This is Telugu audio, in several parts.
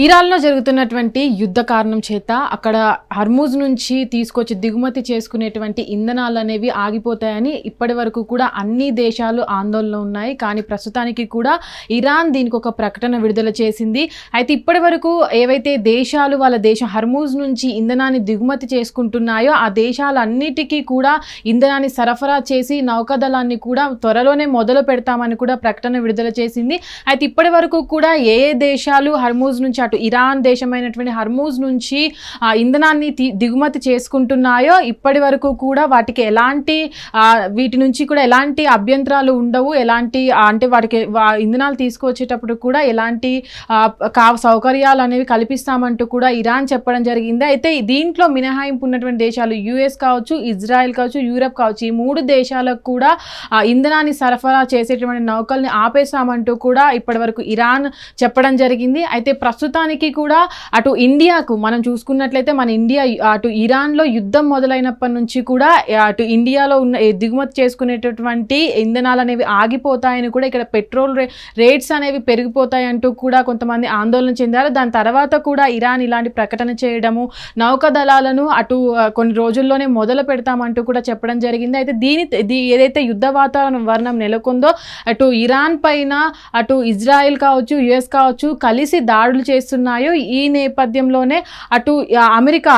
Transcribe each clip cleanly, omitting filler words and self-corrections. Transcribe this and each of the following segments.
ఇరాన్లో జరుగుతున్నటువంటి యుద్ధ కారణం చేత అక్కడ హర్మూజ్ నుంచి తీసుకొచ్చి దిగుమతి చేసుకునేటువంటి ఇంధనాలు అనేవి ఆగిపోతాయని ఇప్పటి వరకు కూడా అన్ని దేశాలు ఆందోళనలో ఉన్నాయి. కానీ ప్రస్తుతానికి కూడా ఇరాన్ దీనికి ఒక ప్రకటన విడుదల చేసింది. అయితే ఇప్పటి వరకు ఏవైతే దేశాలు వాళ్ళ దేశం హర్మూజ్ నుంచి ఇంధనాన్ని దిగుమతి చేసుకుంటున్నాయో ఆ దేశాలన్నిటికీ కూడా ఇంధనాన్ని సరఫరా చేసి నౌకాదళాన్ని కూడా త్వరలోనే మొదలు పెడతామని కూడా ప్రకటన విడుదల చేసింది. అయితే ఇప్పటి వరకు కూడా ఏ దేశాలు హర్మూజ్ నుంచి అటు ఇరాన్ దేశమైనటువంటి హర్మూజ్ నుంచి ఇంధనాన్ని దిగుమతి చేసుకుంటున్నాయో ఇప్పటి వరకు కూడా వాటికి ఎలాంటి వీటి నుంచి కూడా ఎలాంటి అభ్యంతరాలు ఉండవు. ఎలాంటి అంటే వాటికి ఇంధనాలు తీసుకొచ్చేటప్పుడు కూడా ఎలాంటి సౌకర్యాలు అనేవి కల్పిస్తామంటూ కూడా ఇరాన్ చెప్పడం జరిగింది. అయితే దీంట్లో మినహాయింపు ఉన్నటువంటి దేశాలు యుఎస్ కావచ్చు, ఇజ్రాయెల్ కావచ్చు, యూరప్ కావచ్చు, ఈ మూడు దేశాలకు కూడా ఇంధనాన్ని సరఫరా చేసేటువంటి నౌకల్ని ఆపేస్తామంటూ కూడా ఇప్పటి వరకు ఇరాన్ చెప్పడం జరిగింది. అయితే ప్రస్తుతానికి కూడా అటు ఇండియాకు మనం చూసుకున్నట్లయితే మన ఇండియా అటు ఇరాన్లో యుద్ధం మొదలైనప్పటి నుంచి కూడా అటు ఇండియాలో ఉన్న దిగుమతి చేసుకునేటటువంటి ఇంధనాలు అనేవి ఆగిపోతాయని కూడా ఇక్కడ పెట్రోల్ రేట్స్ అనేవి పెరిగిపోతాయి అంటూ కూడా కొంతమంది ఆందోళన చెందారు. దాని తర్వాత కూడా ఇరాన్ ఇలాంటి ప్రకటన చేయడము, నౌకాదళాలను అటు కొన్ని రోజుల్లోనే మొదలు పెడతామంటూ కూడా చెప్పడం జరిగింది. అయితే ఏదైతే యుద్ధ వాతావరణం నెలకొందో అటు ఇరాన్ పైన అటు ఇజ్రాయెల్ కావచ్చు, యుఎస్ కావచ్చు కలిసి దాడులు చేస్తున్నాయో ఈ నేపథ్యంలోనే అమెరికా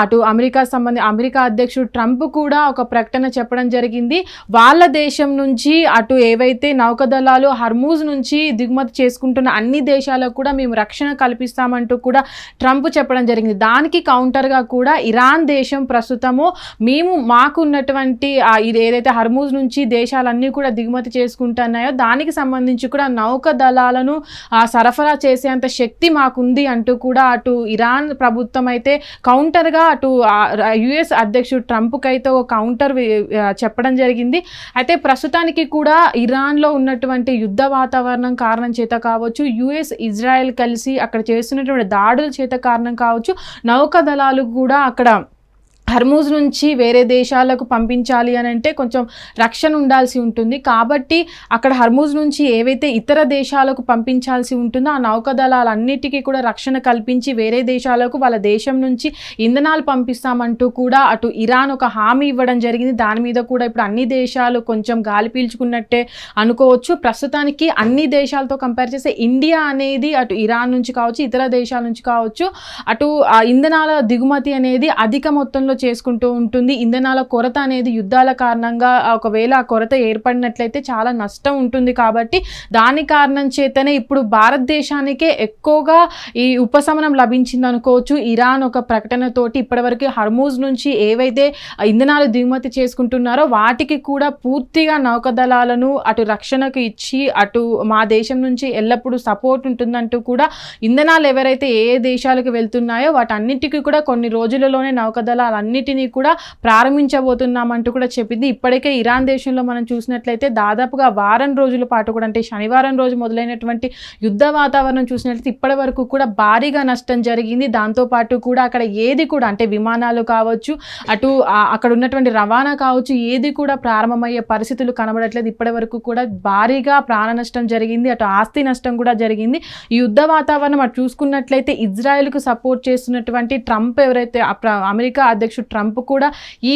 అధ్యక్షుడు ట్రంప్ కూడా ఒక ప్రకటన చెప్పడం జరిగింది. వాళ్ళ దేశం నుంచి అటు ఏవైతే నౌకాదళాలు హర్మూజ్ నుంచి దిగుమతి చేసుకుంటున్న అన్ని దేశాలకు కూడా మేము రక్షణ కల్పిస్తామంటూ కూడా ట్రంప్ చెప్పడం జరిగింది. దానికి కౌంటర్గా కూడా ఇరాన్ దేశం ప్రస్తుతము మాకు ఉన్నటువంటి ఏదైతే హర్మూజ్ నుంచి దేశాలన్నీ కూడా దిగుమతి చేసుకుంటున్నాయో దానికి సంబంధించి కూడా నౌకాదళాలను సరఫరా చేసేంత శక్తి మాకుంది అంటూ కూడా అటు ఇరాన్ ప్రభుత్వం అయితే కౌంటర్గా అటు యుఎస్ అధ్యక్షుడు ట్రంప్కి అయితే ఒక కౌంటర్ చెప్పడం జరిగింది. అయితే ప్రస్తుతానికి కూడా ఇరాన్లో ఉన్నటువంటి యుద్ధ వాతావరణం కారణం చేత కావచ్చు, యుఎస్ ఇజ్రాయెల్ కలిసి అక్కడ చేస్తున్నటువంటి దాడుల చేత కారణం కావచ్చు, నౌకాదళాలు కూడా అక్కడ హర్మూజ్ నుంచి వేరే దేశాలకు పంపించాలి అని అంటే కొంచెం రక్షణ ఉండాల్సి ఉంటుంది. కాబట్టి అక్కడ హర్మూజ్ నుంచి ఏవైతే ఇతర దేశాలకు పంపించాల్సి ఉంటుందో ఆ నౌకాదళాలన్నిటికీ కూడా రక్షణ కల్పించి వేరే దేశాలకు వాళ్ళ దేశం నుంచి ఇంధనాలు పంపిస్తామంటూ కూడా అటు ఇరాన్ ఒక హామీ ఇవ్వడం జరిగింది. దాని మీద కూడా ఇప్పుడు అన్ని దేశాలు కొంచెం గాలి పీల్చుకున్నట్టే అనుకోవచ్చు. ప్రస్తుతానికి అన్ని దేశాలతో కంపేర్ చేస్తే ఇండియా అనేది అటు ఇరాన్ నుంచి కావచ్చు, ఇతర దేశాల నుంచి కావచ్చు అటు ఇంధనాల దిగుమతి అనేది అధిక మొత్తంలో చేసుకుంటూ ఉంటుంది. ఇంధనాల కొరత అనేది యుద్ధాల కారణంగా ఒకవేళ ఆ కొరత ఏర్పడినట్లయితే చాలా నష్టం ఉంటుంది. కాబట్టి దాని కారణం చేతనే ఇప్పుడు భారతదేశానికే ఎక్కువగా ఈ ఉపశమనం లభించింది అనుకోవచ్చు. ఇరాన్ ఒక ప్రకటనతోటి ఇప్పటివరకు హర్మూజ్ నుంచి ఏవైతే ఇంధనాలు దిగుమతి చేసుకుంటున్నారో వాటికి కూడా పూర్తిగా నౌకాదళాలను అటు రక్షణకు ఇచ్చి అటు మా దేశం నుంచి ఎల్లప్పుడూ సపోర్ట్ ఉంటుందంటూ కూడా ఇంధనాలు ఎవరైతే ఏ దేశాలకు వెళ్తున్నాయో వాటన్నిటికీ కూడా కొన్ని రోజులలోనే నౌకాదళాలు అన్నిటినీ కూడా ప్రారంభించబోతున్నామంటూ కూడా చెప్పింది. ఇప్పటికే ఇరాన్ దేశంలో మనం చూసినట్లయితే దాదాపుగా వారం రోజుల పాటు కూడా అంటే శనివారం రోజు మొదలైనటువంటి యుద్ధ వాతావరణం చూసినట్లయితే ఇప్పటి వరకు కూడా భారీగా నష్టం జరిగింది. దాంతోపాటు కూడా అక్కడ ఏది కూడా అంటే విమానాలు కావచ్చు, అటు అక్కడ ఉన్నటువంటి రవాణా కావచ్చు, ఏది కూడా ప్రారంభమయ్యే పరిస్థితులు కనబడట్లేదు. ఇప్పటి వరకు కూడా భారీగా ప్రాణ నష్టం జరిగింది, అటు ఆస్తి నష్టం కూడా జరిగింది. ఈ యుద్ధ వాతావరణం అటు చూసుకున్నట్లయితే ఇజ్రాయెల్కు సపోర్ట్ చేస్తున్నటువంటి ట్రంప్ ఎవరైతే అమెరికా అధ్యక్షుడు ట్రంప్ కూడా ఈ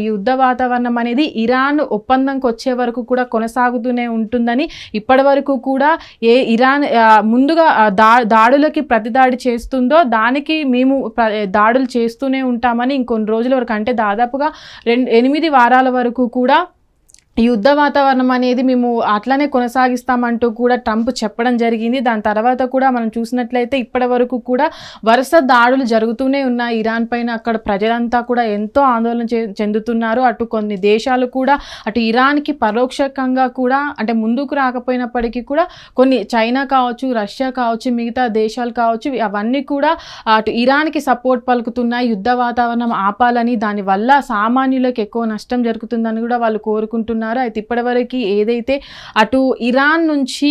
యుద్ధ వాతావరణం అనేది ఇరాన్ ఒప్పందంకి వచ్చే వరకు కూడా కొనసాగుతూనే ఉంటుందని ఇప్పటి వరకు కూడా ఇరాన్ ముందుగా దాడులకి ప్రతిదాడి చేస్తుందో దానికి మేము దాడులు చేస్తూనే ఉంటామని ఇంకొన్ని రోజుల వరకు అంటే దాదాపుగా 8 వారాల వరకు కూడా యుద్ధ వాతావరణం అనేది మేము అట్లనే కొనసాగిస్తామంటూ కూడా ట్రంప్ చెప్పడం జరిగింది. దాని తర్వాత కూడా మనం చూసినట్లయితే ఇప్పటి వరకు కూడా వరుస దాడులు జరుగుతూనే ఉన్నాయి ఇరాన్ పైన. అక్కడ ప్రజలంతా కూడా ఎంతో ఆందోళన చెందుతున్నారు. అటు కొన్ని దేశాలు కూడా అటు ఇరాన్కి పరోక్షకంగా కూడా అంటే ముందుకు రాకపోయినప్పటికీ కూడా కొన్ని చైనా కావచ్చు, రష్యా కావచ్చు, మిగతా దేశాలు కావచ్చు అవన్నీ కూడా అటు ఇరాన్కి సపోర్ట్ పలుకుతున్నాయి. యుద్ధ వాతావరణం ఆపాలని, దానివల్ల సామాన్యులకు ఎక్కువ నష్టం జరుగుతుందని కూడా వాళ్ళు కోరుకుంటున్నారు. ఉన్నారు. అయితే ఇప్పటివరకు ఏదైతే అటు ఇరాన్ నుంచి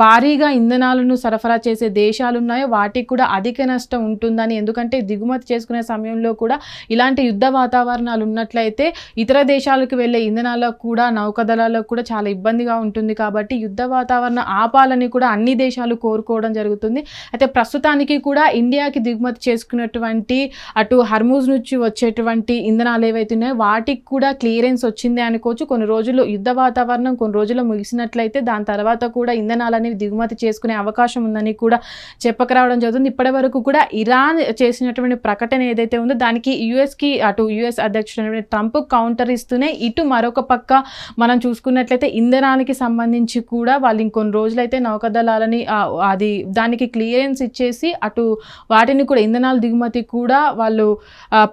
భారీగా ఇంధనాలను సరఫరా చేసే దేశాలు ఉన్నాయో వాటికి కూడా అధిక నష్టం ఉంటుందని, ఎందుకంటే దిగుమతి చేసుకునే సమయంలో కూడా ఇలాంటి యుద్ధ వాతావరణాలు ఉన్నట్లయితే ఇతర దేశాలకు వెళ్ళే ఇంధనాలకు కూడా నౌకాదళాలకు కూడా చాలా ఇబ్బందిగా ఉంటుంది. కాబట్టి యుద్ధ వాతావరణం ఆపాలని కూడా అన్ని దేశాలు కోరుకోవడం జరుగుతుంది. అయితే ప్రస్తుతానికి కూడా ఇండియాకి దిగుమతి చేసుకున్నటువంటి అటు హర్మూజ్ నుంచి వచ్చేటువంటి ఇంధనాలు ఏవైతే ఉన్నాయో వాటికి కూడా క్లియరెన్స్ వచ్చింది అనుకోవచ్చు. కొన్ని రోజులు యుద్ధ వాతావరణం కొన్ని రోజులు ముగిసినట్లయితే దాని తర్వాత కూడా ఇంధనాలు అనేవి దిగుమతి చేసుకునే అవకాశం ఉందని కూడా చెప్పకరావడం జరుగుతుంది. ఇప్పటి వరకు కూడా ఇరాన్ చేసినటువంటి ప్రకటన ఏదైతే ఉందో దానికి యుఎస్ అధ్యక్షుడు ట్రంప్ కౌంటర్ ఇస్తూనే ఇటు మరొక పక్క మనం చూసుకున్నట్లయితే ఇంధనానికి సంబంధించి కూడా వాళ్ళు ఇంకొన్ని రోజులైతే నౌకాదళాలని దానికి క్లియరెన్స్ ఇచ్చేసి అటు వాటిని కూడా ఇంధనాల దిగుమతి కూడా వాళ్ళు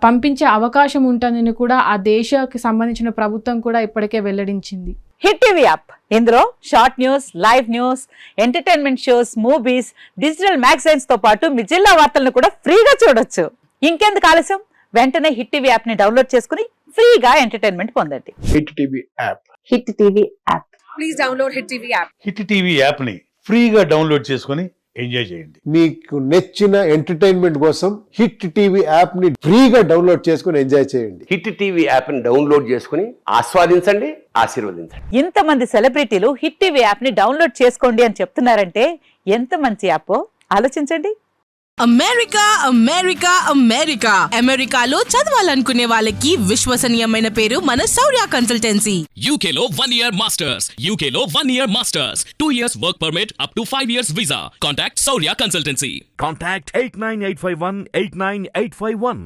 పంపించే అవకాశం ఉంటుందని కూడా ఆ దేశానికి సంబంధించిన ప్రభుత్వం కూడా ఇప్పటికే వెల్లడించింది. హిట్ టీవీ యాప్, ఇందులో short news, live news, entertainment shows, movies, digital magazines తో పాటు మీ జిల్లా వార్తలను కూడా ఫ్రీగా చూడొచ్చు. ఇంకెందుకు ఆలస్యం, వెంటనే హిట్ టీవీ యాప్ ని డౌన్లోడ్ చేసుకుని ఫ్రీగా ఎంటర్టైన్మెంట్ పొందండి. Hit TV app. Hit TV app. Please download hit TV app. Hit TV app ని ఫ్రీగా డౌన్లోడ్ చేసుకుని ఎంజాయ్ చేయండి. మీకు నచ్చిన ఎంటర్టైన్మెంట్ కోసం హిట్ టీవీ యాప్ ని ఫ్రీగా డౌన్లోడ్ చేసుకుని ఎంజాయ్ చేయండి. హిట్ టీవీ యాప్ ని డౌన్లోడ్ చేసుకుని ఆస్వాదించండి, ఆశీర్వదించండి. ఇంతమంది సెలబ్రిటీలు హిట్ టీవీ యాప్ ని డౌన్లోడ్ చేసుకోండి అని చెప్తున్నారంటే ఎంత మంచి యాప్ ఆలోచించండి. అమెరికా అమెరికా అమెరికా అమెరికాలో చదవాలనుకునే వాళ్ళకి విశ్వసనీయమైన పేరు మన శౌర్య కన్సల్టెన్సీ. UK లో 1 year masters, UK లో 1 year masters, 2 years work permit up to 5 years visa. Contact Saurya Consultancy. Contact 89851 89851.